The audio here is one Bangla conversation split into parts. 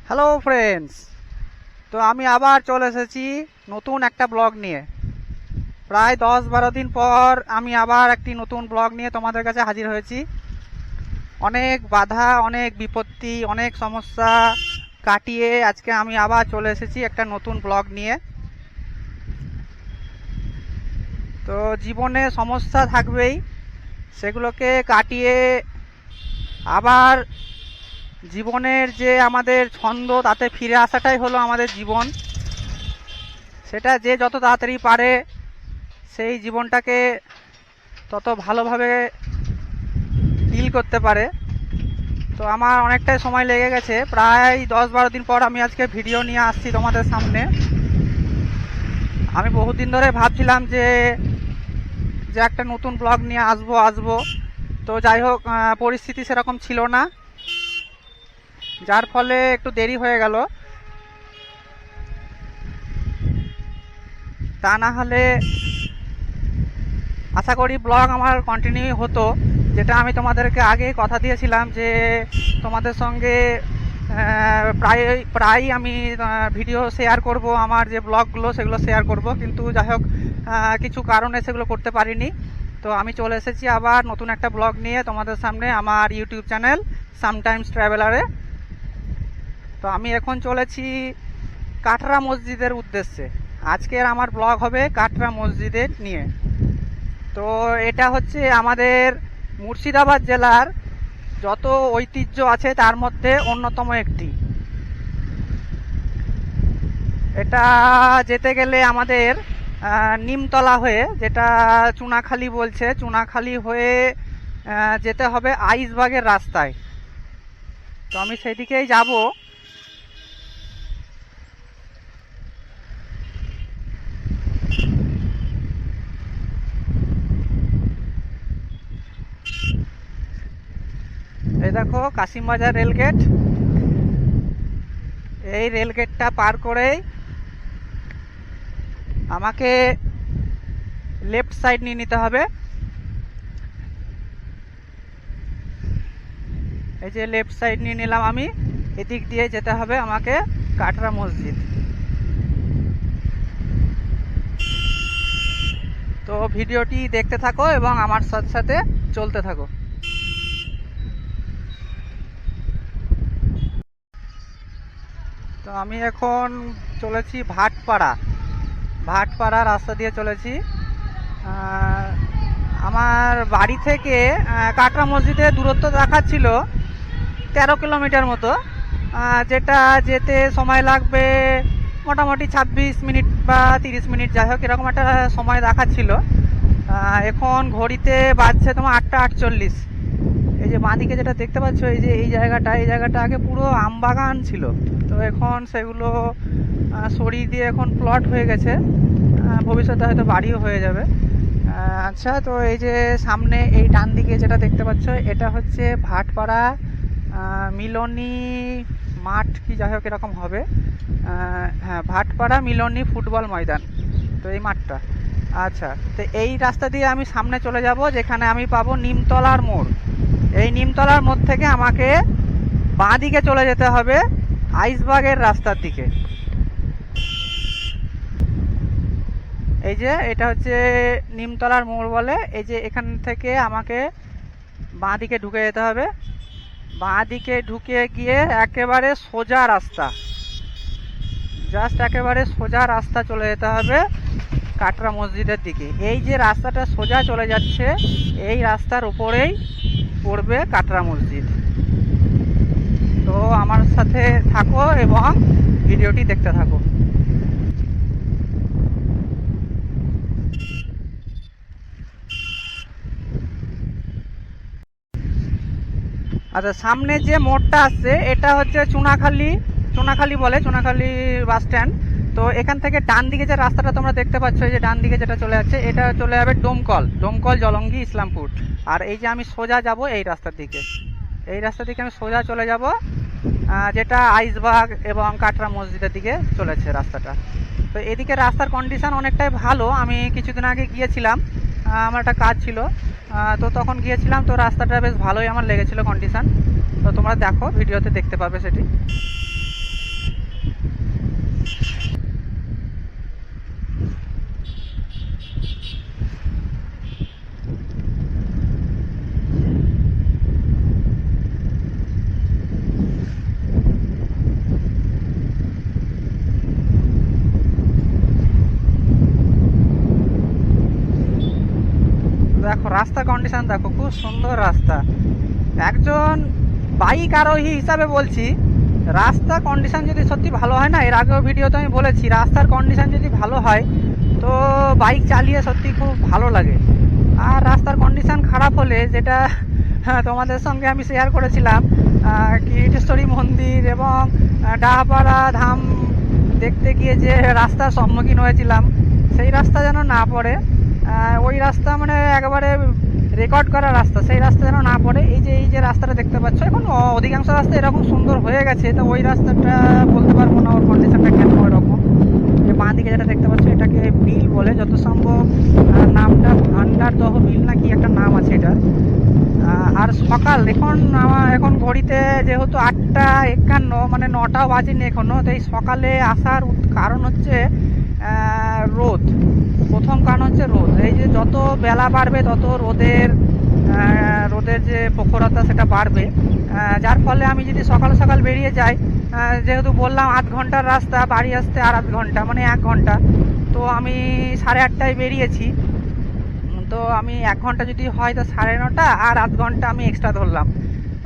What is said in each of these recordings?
Hello friends. তো আমি আবার চলে এসেছি নতুন একটা ব্লগ নিয়ে। প্রায় 10-12 দিন পর আমি আবার একটি নতুন ব্লগ নিয়ে তোমাদের কাছে হাজির হয়েছি। অনেক বাধা, অনেক বিপত্তি, অনেক সমস্যা কাটিয়ে আজকে আমি আবার চলে এসেছি একটা নতুন ব্লগ নিয়ে। তো জীবনে সমস্যা থাকবেই, সেগুলোকে কাটিয়ে আবার জীবনের যে আমাদের ছন্দ তাতে ফিরে আসাটাই হলো আমাদের জীবন। সেটা যে যত তাড়াতাড়ি পারে সেই জীবনটাকে তত ভালোভাবে ডিল করতে পারে। তো আমার অনেকটাই সময় লেগে গেছে, প্রায় 10-12 দিন পর আমি আজকে ভিডিও নিয়ে আসছি তোমাদের সামনে। আমি বহুদিন ধরে ভাবছিলাম যে যে একটা নতুন ব্লগ নিয়ে আসবো। তো যাই হোক, পরিস্থিতি সেরকম ছিল না, যার ফলে একটু দেরি হয়ে গেল। তা না হলে আশা করি ব্লগ আমার কন্টিনিউ হতো, যেটা আমি তোমাদেরকে আগে কথা দিয়েছিলাম যে তোমাদের সঙ্গে প্রায় আমি ভিডিও শেয়ার করব, আমার যে ব্লগগুলো সেগুলো শেয়ার করব। কিন্তু যাই হোক, কিছু কারণে সেগুলো করতে পারিনি। তো আমি চলে এসেছি আবার নতুন একটা ব্লগ নিয়ে তোমাদের সামনে আমার ইউটিউব চ্যানেল সামটাইমস ট্রাভেলারে। তো আমি এখন চলেছি কাটরা মসজিদের উদ্দেশ্যে। আজকের আমার ব্লগ হবে কাটরা মসজিদের নিয়ে। তো এটা হচ্ছে আমাদের মুর্শিদাবাদ জেলার যত ঐতিহ্য আছে তার মধ্যে অন্যতম একটি। এটা যেতে গেলে আমাদের নিমতলা হয়ে, যেটা চুনাখালি বলছে, চুনাখালি হয়ে যেতে হবে আইসবাগের রাস্তায়। তো আমি সেদিকেই যাব। এই দেখো কাশিমবাজার রেলগেট। এই রেলগেটটা পার করেই আমাকে লেফট সাইড নিয়ে নিতে হবে। এই যে লেফট সাইড নিয়ে নিলাম আমি, এদিক দিয়ে যেতে হবে আমাকে কাটরা মসজিদ। তো ভিডিওটি দেখতে থাকো এবং আমার সাথে সাথে চলতে থাকো। তো আমি এখন চলেছি ভাটপাড়া রাস্তা দিয়ে চলেছি। আমার বাড়ি থেকে কাটরা মসজিদের দূরত্ব দেখাচ্ছিল 13 কিলোমিটার মতো, যেটা যেতে সময় লাগবে মোটামুটি 26 মিনিট বা 30 মিনিট, যাই হোক এরকম একটা সময় দেখাচ্ছিল। এখন ঘড়িতে বাজছে তোমার 8টা 48। এই যে বাঁদিকে যেটা দেখতে পাচ্ছ, এই যে এই জায়গাটা আগে পুরো আমবাগান ছিল। তো এখন সেগুলো সরিয়ে দিয়ে এখন প্লট হয়ে গেছে, ভবিষ্যতে হয়তো বাড়িও হয়ে যাবে। আচ্ছা, তো এই যে সামনে এই ডান দিকে যেটা দেখতে পাচ্ছ, এটা হচ্ছে ভাটপাড়া মিলনী মাঠ কি যাই হোক এরকম হবে। হ্যাঁ, ভাটপাড়া মিলনী ফুটবল ময়দান, তো এই মাঠটা। আচ্ছা, তো এই রাস্তা দিয়ে আমি সামনে চলে যাব, যেখানে আমি পাবো নিমতলার মোড়। এই নিমতলার মোড় থেকে আমাকে বাঁ দিকে চলে যেতে হবে আইসবাগের রাস্তার দিকে। এই যে এটা হচ্ছে নিমতলার মোড় বলে। এই যে এখান থেকে আমাকে বাঁ দিকে ঢুকে যেতে হবে। বাঁ দিকে ঢুকে গিয়ে একেবারে সোজা রাস্তা, জাস্ট একেবারে সোজা রাস্তা চলে যেতে হবে কাটরা মসজিদের দিকে। এই যে রাস্তাটা সোজা চলে যাচ্ছে, এই রাস্তার উপরেই পড়বে কাটরা মসজিদ। তো আমার সাথে থাকো এবং ভিডিওটি দেখতে থাকো। আচ্ছা, সামনে যে মোড়টা আসছে এটা হচ্ছে চুনাখালি বলে, চুনাখালি বাস স্ট্যান্ড। তো এখান থেকে ডান দিকে যে রাস্তাটা তোমরা দেখতে পাচ্ছ, এই যে ডান দিকে যেটা চলে যাচ্ছে, এটা চলে যাবে ডোমকল জলঙ্গি ইসলামপুর। আর এই যে আমি সোজা যাব এই রাস্তার দিকে, এই রাস্তা দিকে আমি সোজা চলে যাব, যেটা আইসবাগ এবং কাটরা মসজিদের দিকে চলেছে রাস্তাটা। তো এদিকে রাস্তার কন্ডিশন অনেকটাই ভালো। আমি কিছুদিন আগে গিয়েছিলাম, আমার একটা কাজ ছিল, তো তখন গিয়েছিলাম। তো রাস্তাটা বেশ ভালোই আমার লেগেছিল কন্ডিশন। তো তোমরা দেখো, ভিডিওতে দেখতে পাবে সেটি। রাস্তা কন্ডিশন দেখো, খুব সুন্দর রাস্তা। একজন বাইক আরোহী হিসাবে বলছি, রাস্তা কন্ডিশন যদি সত্যি ভালো হয় না, এর আগেও ভিডিওতে আমি বলেছি, রাস্তার কন্ডিশন যদি ভালো হয় তো বাইক চালিয়ে সত্যি খুব ভালো লাগে। আর রাস্তার কন্ডিশন খারাপ হলে, যেটা তোমাদের সঙ্গে আমি শেয়ার করেছিলাম, কিরিটেশ্বরী মন্দির এবং ডাহাপাড়া ধাম দেখতে গিয়ে যে রাস্তার সম্মুখীন হয়েছিলাম, সেই রাস্তা যেন না পড়ে। ওই রাস্তা মানে একেবারে রেকর্ড করা রাস্তা, সেই রাস্তা যেন না পড়ে। এই যে রাস্তাটা দেখতে পাচ্ছ, এখন অধিকাংশ রাস্তা এরকম সুন্দর হয়ে গেছে, তো ওই রাস্তাটা বলতে পারবো না ওর কন্ডিশনটা কেন ওরকম। যে বাঁ দিকে যেটা দেখতে পাচ্ছ, এটাকে বিল বলে যত সম্ভব, নামটা ভান্ডার দহ বিল না কি একটা নাম আছে এটা। আর সকাল এখন ঘড়িতে যেহেতু 8:51, মানে 9টাও বাজেনি এখনো, তো এই সকালে আসার কারণ হচ্ছে রোদ। প্রথম কারণ হচ্ছে রোদ। এই যে যত বেলা বাড়বে তত রোদের যে প্রখরতা সেটা বাড়বে, যার ফলে আমি যদি সকাল সকাল বেরিয়ে যাই, যেহেতু বললাম 8 ঘন্টার রাস্তা, বাড়ি আসতে আর 8 ঘন্টা, মানে 1 ঘন্টা, তো আমি 8:30টায় বেরিয়েছি, তো আমি 1 ঘন্টা যদি হয় তো 9:30, আর 8 ঘন্টা আমি এক্সট্রা ধরলাম,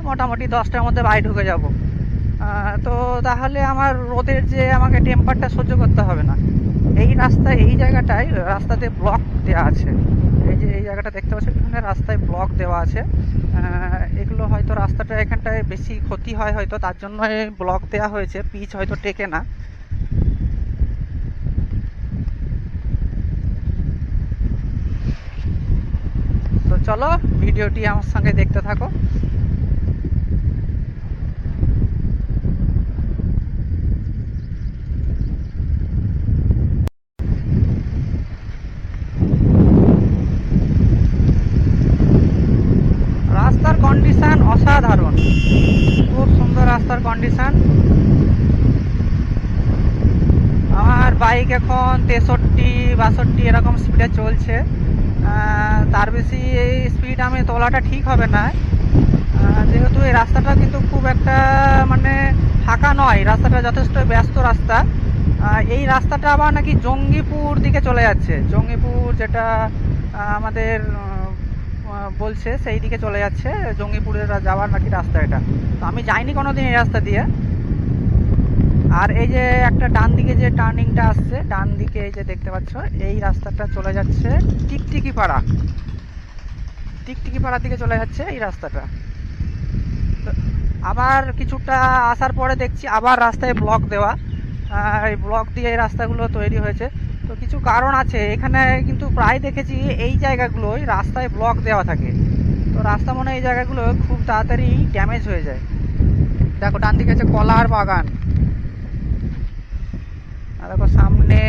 মোটামুটি 10টার মধ্যে বাড়ি ঢুকে যাব। তো তাহলে আমার রোদের যে আমাকে টেম্পারটা সহ্য করতে হবে না। এই রাস্তায়, এই জায়গাটায় রাস্তাতে ব্লক দেওয়া আছে, এই যে এই জায়গাটা দেখতে পাচ্ছ, এখানে রাস্তায় ব্লক দেওয়া আছে। এগুলো হয়তো রাস্তাটা এখানটায় বেশি ক্ষতি হয় হয়তো, তার জন্য ব্লক দেওয়া হয়েছে, পিচ হয়তো টেকে না। তো চলো ভিডিওটি আমার সঙ্গে দেখতে থাকো। রাস্তার কন্ডিশন অসাধারণ, খুব সুন্দর রাস্তার কন্ডিশন। আমার বাইক এখন 63-62 এরকম স্পিডে চলছে, তার বেশি এই স্পিড আমি তোলাটা ঠিক হবে না, যেহেতু এই রাস্তাটা কিন্তু খুব একটা মানে ফাঁকা নয়, রাস্তাটা যথেষ্ট ব্যস্ত রাস্তা। এই রাস্তাটা আবার নাকি জঙ্গিপুর দিকে চলে যাচ্ছে, জঙ্গিপুর যেটা আমাদের বলছে সেই দিকে চলে যাচ্ছে, জঙ্গিপুরের যাওয়ার নাকি রাস্তা এটা। তো আমি যাইনি কোনোদিন এই রাস্তা দিয়ে। আর এই যে একটা ডান দিকে যে টার্নিংটা আসছে, ডান দিকে এই যে দেখতে পাচ্ছ, এই রাস্তাটা চলে যাচ্ছে টিকটিকি পাড়ার দিকে চলে যাচ্ছে এই রাস্তাটা। আবার কিছুটা আসার পরে দেখছি আবার রাস্তায় ব্লক দেওয়া, এই ব্লক দিয়ে এই রাস্তাগুলো তৈরি হয়েছে। তো কিছু কারণ আছে এখানে, কিন্তু প্রায় দেখেছি এই জায়গাগুলোই রাস্তায় ব্লক দেওয়া থাকে, তো রাস্তা মনে হয় এই জায়গাগুলো খুব তাড়াতাড়ি ড্যামেজ হয়ে যায়। দেখো ডান দিকে আছে কলার বাগান, আর দেখো সামনে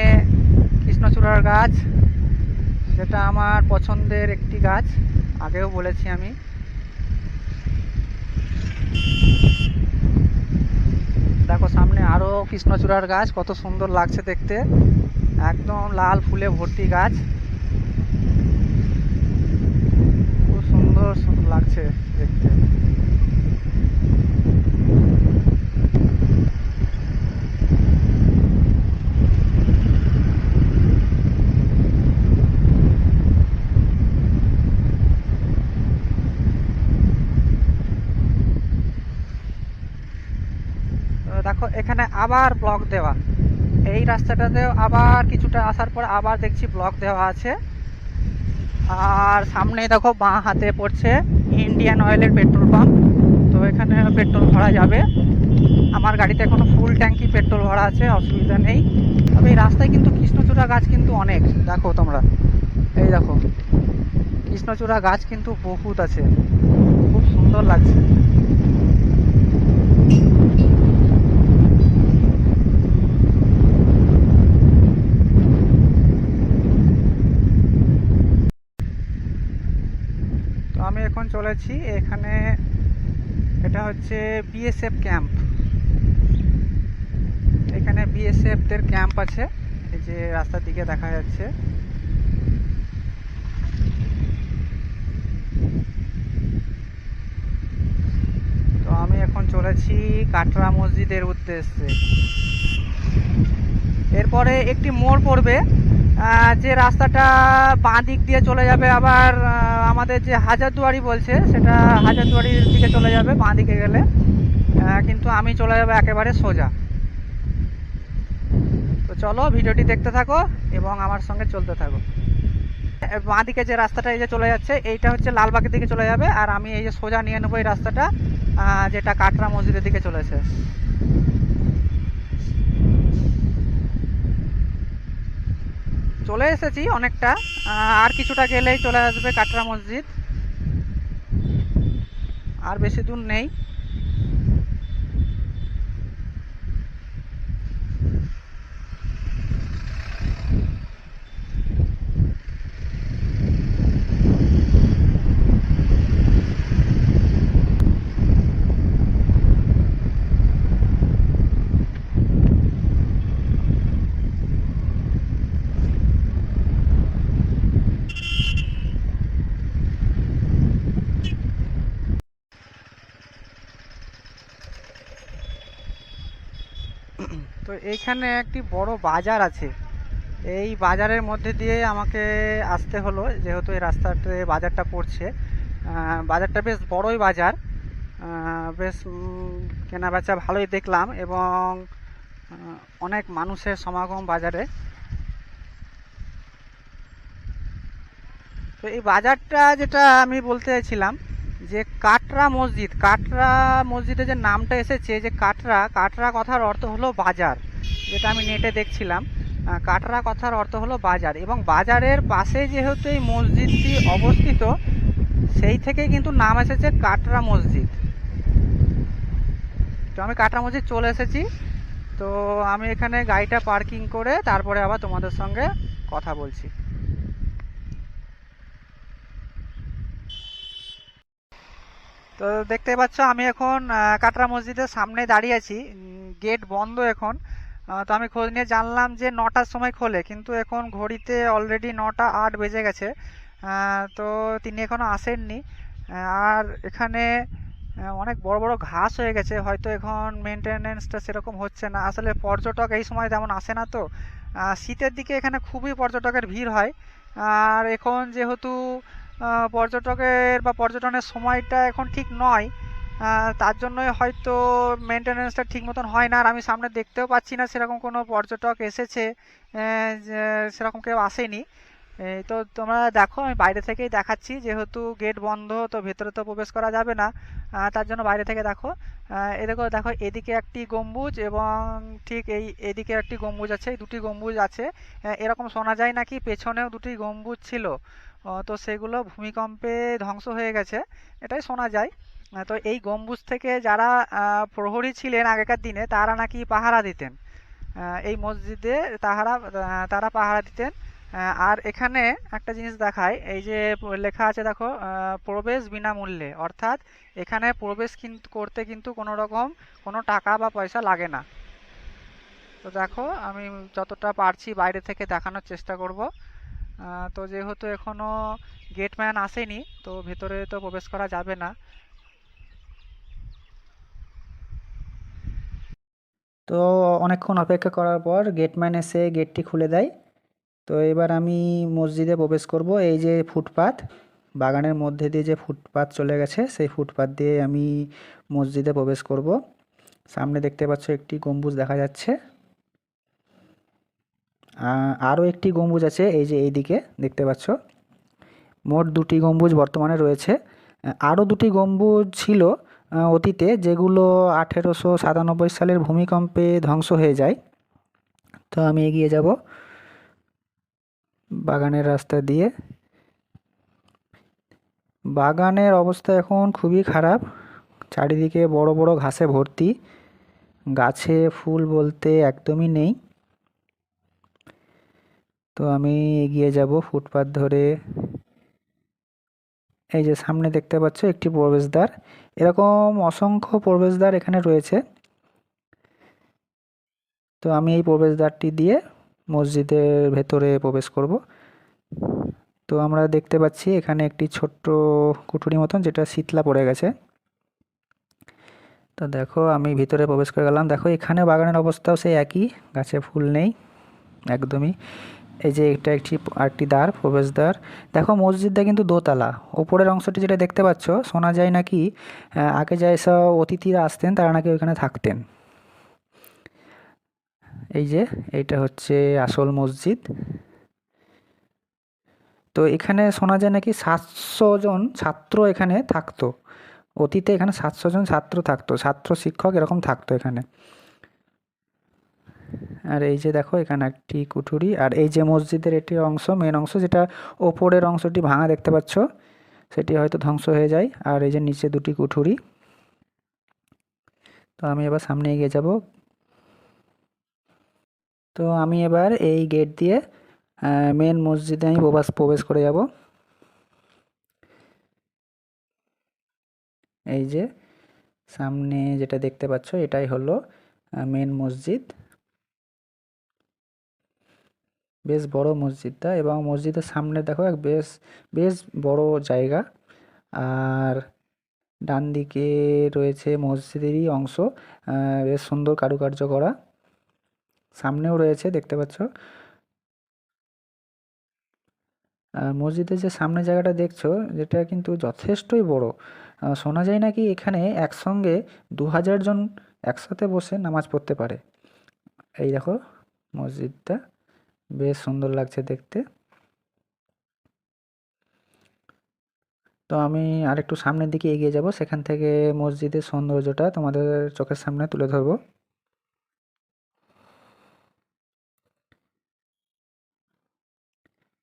কৃষ্ণচূড়ার গাছ, যেটা আমার পছন্দের একটি গাছ, আগেও বলেছি আমি। দেখো সামনে আরো কৃষ্ণচূড়ার গাছ, কত সুন্দর লাগছে দেখতে, একদম লাল ফুলে ভর্তি গাছ, খুব সুন্দর লাগছে দেখতে। দেখো এখানে আবার ব্লক দেওয়া, এই রাস্তাটাতেও আবার কিছুটা আসার পর আবার দেখছি ব্লক দেওয়া আছে। আর সামনে দেখো বাঁ হাতে পড়ছে ইন্ডিয়ান অয়েলের পেট্রোল পাম্প, তো এখানে পেট্রোল ভরা যাবে। আমার গাড়িতে এখনো ফুল ট্যাঙ্কি পেট্রোল ভরা আছে, অসুবিধা নেই। তবে এই রাস্তায় কিন্তু কৃষ্ণচূড়া গাছ কিন্তু অনেক, দেখো তোমরা, এই দেখো কৃষ্ণচূড়া গাছ কিন্তু বহুত আছে, খুব সুন্দর লাগছে। আমি এখন চলেছি এখানে, এটা হচ্ছে বিএসএফ ক্যাম্প, এখানে বিএসএফ দের ক্যাম্প আছে, এই যে রাস্তার দিকে দেখা যাচ্ছে। তো আমি এখন চলেছি কাটরা মসজিদের উদ্দেশ্যে। এরপরে একটি মোড় পড়বে, যে রাস্তাটা বাঁ দিক দিয়ে চলে যাবে আবার আমাদের যে হাজারদুয়ারি বলছে সেটা হাজারদুয়ারির দিকে চলে যাবে বাঁ দিকে গেলে, কিন্তু আমি চলে যাবো একেবারে সোজা। তো চলো ভিডিওটি দেখতে থাকো এবং আমার সঙ্গে চলতে থাকো। বাঁ দিকে যে রাস্তাটা এই যে চলে যাচ্ছে এইটা হচ্ছে লালবাগের দিকে চলে যাবে, আর আমি এই যে সোজা নিয়ে নেবো এই রাস্তাটা যেটা কাটরা মসজিদের দিকে চলেছে। চলে এসেছি অনেকটা, আর কিছুটা গেলেই চলে আসবে কাটরা মসজিদ, আর বেশি দূর নেই। তো এইখানে একটি বড় বাজার আছে, এই বাজারের মধ্যে দিয়ে আমাকে আসতে হলো যেহেতু এই রাস্তাতে বাজারটা পড়ছে। বাজারটা বেশ বড়ই বাজার, বেশ কেনা বেচা ভালোই দেখলাম, এবং অনেক মানুষের সমাগম বাজারে। তো এই বাজারটা যেটা আমি বলতে চাইছিলাম যে কাটরা মসজিদ, কাটরা মসজিদে যে নামটা এসেছে যে কাটরা, কাটরা কথার অর্থ হলো বাজার, যেটা আমি নেটে দেখছিলাম। কাটরা কথার অর্থ হলো বাজার, এবং বাজারের পাশে যেহেতু এই মসজিদটি অবস্থিত সেই থেকে কিন্তু নাম এসেছে কাটরা মসজিদ। তো আমি কাটরা মসজিদ চলে এসেছি, তো আমি এখানে গাড়িটা পার্কিং করে তারপরে আবার তোমাদের সঙ্গে কথা বলছি। তো দেখতে পাচ্ছ আমি এখন কাটরা মসজিদের সামনে দাঁড়িয়ে আছি, গেট বন্ধ এখন। তো আমি খোঁজ নিয়ে জানলাম যে 9টার সময় খোলে, কিন্তু এখন ঘড়িতে অলরেডি 9টা 8 বেজে গেছে। তো তিনি এখনও আসেননি। আর এখানে অনেক বড় বড় ঘাস হয়ে গেছে, হয়তো এখন মেনটেনেন্সটা সেরকম হচ্ছে না। আসলে পর্যটক এই সময় তেমন আসে না, তো শীতের দিকে এখানে খুবই পর্যটকের ভিড় হয়। আর এখন যেহেতু পর্যটকের বা পর্যটনের সময়টা এখন ঠিক নয়, তার জন্যই হয়তো মেনটেনেন্সটা ঠিক মতন হয় না। আর আমি সামনে দেখতেও পাচ্ছি না সেরকম কোনো পর্যটক এসেছে, সেরকম কেউ আসেনি। এই তো তোমরা দেখো আমি বাইরে থেকেই দেখাচ্ছি, যেহেতু গেট বন্ধ তো ভেতরে তো প্রবেশ করা যাবে না, তার জন্য বাইরে থেকে দেখো। এদিকেও দেখো, এদিকে একটি গম্বুজ এবং ঠিক এদিকে একটি গম্বুজ আছে, এই দুটি গম্বুজ আছে। এরকম শোনা যায় নাকি পেছনেও দুটি গম্বুজ ছিল, তো সেগুলো ভূমিকম্পে ধ্বংস হয়ে গেছে, এটাই শোনা যায়। তো এই গম্বুজ থেকে যারা প্রহরী ছিলেন আগেকার দিনে তারা নাকি পাহারা দিতেন, এই মসজিদে তারা পাহারা দিতেন। আর এখানে একটা জিনিস দেখায়, এই যে লেখা আছে দেখো, প্রবেশ বিনামূল্যে, অর্থাৎ এখানে প্রবেশ কিন্তু করতে কিন্তু কোনো রকম কোনো টাকা বা পয়সা লাগে না। তো দেখো আমি যতটা পারছি বাইরে থেকে দেখানোর চেষ্টা করব। তো যেহেতু এখনো গেটম্যান আসেনি তো ভেতরে তো প্রবেশ করা যাবে না। তো অনেকক্ষণ অপেক্ষা করার পর গেটম্যান এসে গেটটি খুলে দেয়। তো এবার আমি মসজিদে প্রবেশ করব। এই যে ফুটপাত, বাগানের মধ্যে দিয়ে যে ফুটপাত চলে গেছে সেই ফুটপাত দিয়ে আমি মসজিদে প্রবেশ করব। সামনে দেখতে পাচ্ছ একটি গম্বুজ দেখা যাচ্ছে, আরও একটি গম্বুজ আছে এই যে এইদিকে দেখতে পাচ্ছ। মোট দুটি গম্বুজ বর্তমানে রয়েছে, আরও দুটি গম্বুজ ছিল অতীতে, যেগুলো 1897 সালের ভূমিকম্পে ধ্বংস হয়ে যায়। তো আমি এগিয়ে যাব বাগানের রাস্তা দিয়ে। বাগানের অবস্থা এখন খুবই খারাপ, চারিদিকে বড় বড় ঘাসে ভর্তি, গাছে ফুল বলতে একদমই নেই। তো আমি এগিয়ে যাব ফুটপাত ধরে। এই যে সামনে দেখতে পাচ্ছ একটি প্রবেশদ্বার, এরকম অসংখ্য প্রবেশদ্বার এখানে রয়েছে। তো আমি এই প্রবেশদ্বারটি দিয়ে মসজিদের ভেতরে প্রবেশ করব। তো আমরা দেখতে পাচ্ছি এখানে একটি ছোট্ট কুঠুরি মতন, যেটা শীতলা পড়ে গেছে। তো দেখো আমি ভিতরে প্রবেশ করে গেলাম, দেখো এখানে বাগানের অবস্থাও সেই একই, গাছে ফুল নেই একদমই। এই যে এটা আরেকটি দ্বার, প্রবেশদ্বার। দেখো মসজিদটা কিন্তু দোতলা। ওপরের অংশটি যেটা দেখতে পাচ্ছ, শোনা যায় নাকি আগে যেসব অতিথিরা আসতেন তারা নাকি ওইখানে থাকতেন। এই যে এইটা হচ্ছে আসল মসজিদ। তো এখানে শোনা যায় নাকি 700 জন ছাত্র এখানে থাকতো। অতীতে এখানে 700 জন ছাত্র থাকতো, ছাত্র শিক্ষক এরকম থাকতো এখানে। আর এই যে দেখো এখানে একটি কুঠুরি, আর এই যে মসজিদের এটি অংশ, মেন অংশ, যেটা ওপরের অংশটি ভাঙা দেখতে পাচ্ছ, সেটি হয়তো ধ্বংস হয়ে যায়। আর এই যে নিচে দুটি কুঠুরি। তো আমি এবার সামনে এগিয়ে যাব। তো আমি এবার এই গেট দিয়ে মেন মসজিদে আমি প্রবেশ করে যাব। এই যে সামনে যেটা দেখতে পাচ্ছ এটাই হলো মেন মসজিদ। বেশ বড় মসজিদটা, এবং মসজিদের সামনে দেখো বেশ বেশ বড় জায়গা। আর ডান দিকে রয়েছে মসজিদেরই অংশ, বেশ সুন্দর কারুকার্য করা। সামনেও রয়েছে দেখতে পাচ্ছ। মসজিদের যে সামনে জায়গাটা দেখছো, যেটা কিন্তু যথেষ্টই বড়। শোনা যায় নাকি এখানে একসঙ্গে 2000 জন একসাথে বসে নামাজ পড়তে পারে। এই দেখো মসজিদটা বেশ সুন্দর লাগছে দেখতে। তো আমি আরেকটু সামনের দিকে এগিয়ে যাব, সেখান থেকে মসজিদের সৌন্দর্যটা তোমাদের চোখের সামনে তুলে ধরবো।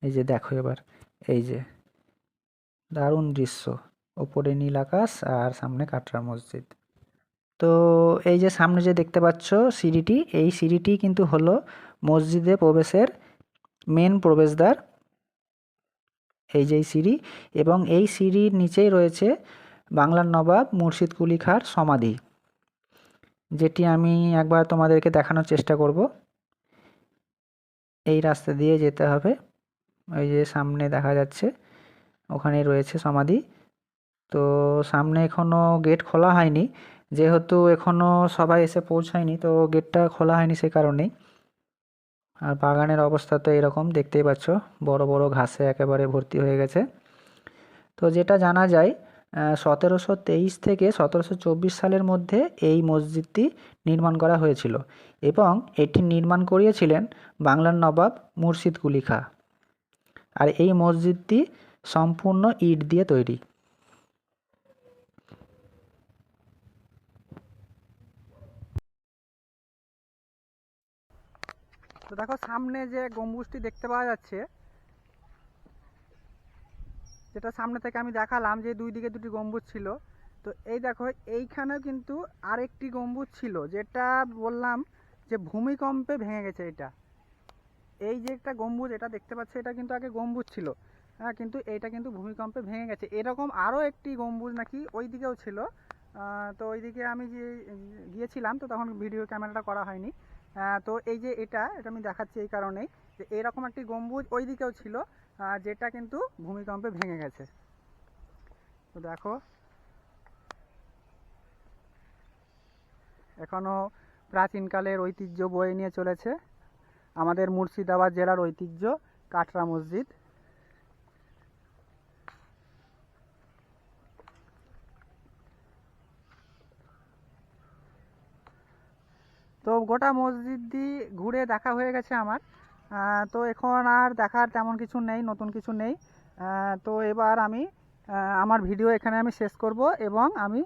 এই যে দেখো এবার, এই যে দারুণ দৃশ্য, ওপরে নীল আকাশ আর সামনে কাটরা মসজিদ। তো এই যে সামনে যে দেখতে পাচ্ছ সিঁড়িটি, এই সিঁড়িটি কিন্তু হলো মসজিদে প্রবেশের মেন প্রবেশদ্বার। এই যে সিঁড়ি, এবং এই সিঁড়ির নিচেই রয়েছে বাংলার নবাব মুর্শিদ কুলি খাঁর সমাধি, যেটি আমি একবার তোমাদেরকে দেখানোর চেষ্টা করব। এই রাস্তা দিয়ে যেতে হবে, ওই যে সামনে দেখা যাচ্ছে ওখানেই রয়েছে সমাধি। তো সামনে এখনও গেট খোলা হয়নি, যেহেতু এখনও সবাই এসে পৌঁছায়নি, তো গেটটা খোলা হয়নি সে কারণেই। আর বাগানের অবস্থা তো এরকম দেখতেই পাচ্ছ, বড় বড় ঘাসে একেবারে ভর্তি হয়ে গেছে। তো যেটা জানা যায় 1723 থেকে 1724 সালের মধ্যে এই মসজিদটি নির্মাণ করা হয়েছিল, এবং এটি নির্মাণ করিয়েছিলেন বাংলার নবাব মুর্শিদ কুলি খাঁ। আর এই মসজিদটি সম্পূর্ণ ইট দিয়ে তৈরি। তো দেখো সামনে যে গম্বুজটি দেখতে পাওয়া যাচ্ছে, যেটা সামনে থেকে আমি দেখালাম যে দুই দিকে দুটি গম্বুজ ছিল, তো এই দেখো এইখানেও কিন্তু আরেকটি গম্বুজ ছিল, যেটা বললাম যে ভূমিকম্পে ভেঙে গেছে। এটা এই যে একটা গম্বুজ এটা দেখতে পাচ্ছ, এটা কিন্তু আগে গম্বুজ ছিল, হ্যাঁ, কিন্তু এইটা কিন্তু ভূমিকম্পে ভেঙে গেছে। এরকম আরও একটি গম্বুজ নাকি ওই দিকেও ছিল। তো ওইদিকে আমি যে গিয়েছিলাম, তো তখন ভিডিও ক্যামেরাটা করা হয়নি। তো এই যে এটা এটা আমি দেখাচ্ছি এই কারণেই যে এরকম একটি গম্বুজ ওই দিকেও ছিল, যেটা কিন্তু ভূমিকম্পে ভেঙে গেছে। তো দেখো এখনও প্রাচীনকালের ঐতিহ্য বয়ে নিয়ে চলেছে আমাদের মুর্শিদাবাদ জেলার ঐতিহ্য কাটরা মসজিদ। তো গোটা মসজিদটি ঘুরে দেখা হয়ে গেছে আমার। তো এখন আর দেখার তেমন কিছু নেই, নতুন কিছু নেই। তো এবার আমি আমার ভিডিও এখানে আমি শেষ করব, এবং আমি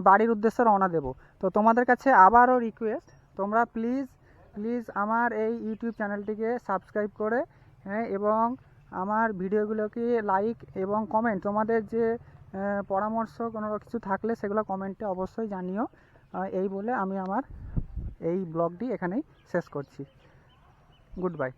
বাড়ির উদ্দেশ্যে রওনা দেব। তো তোমাদের কাছে আবারও রিকোয়েস্ট, তোমরা প্লিজ প্লিজ আমার এই ইউটিউব চ্যানেলটিকে সাবস্ক্রাইব করে, হ্যাঁ, এবং আমার ভিডিওগুলোকে লাইক এবং কমেন্ট, তোমাদের যে পরামর্শ কোনো কিছু থাকলে সেগুলো কমেন্টে অবশ্যই জানিও। এই বলে আমি আমার এই ব্লগটি এখানেই শেষ করছি। Good bye.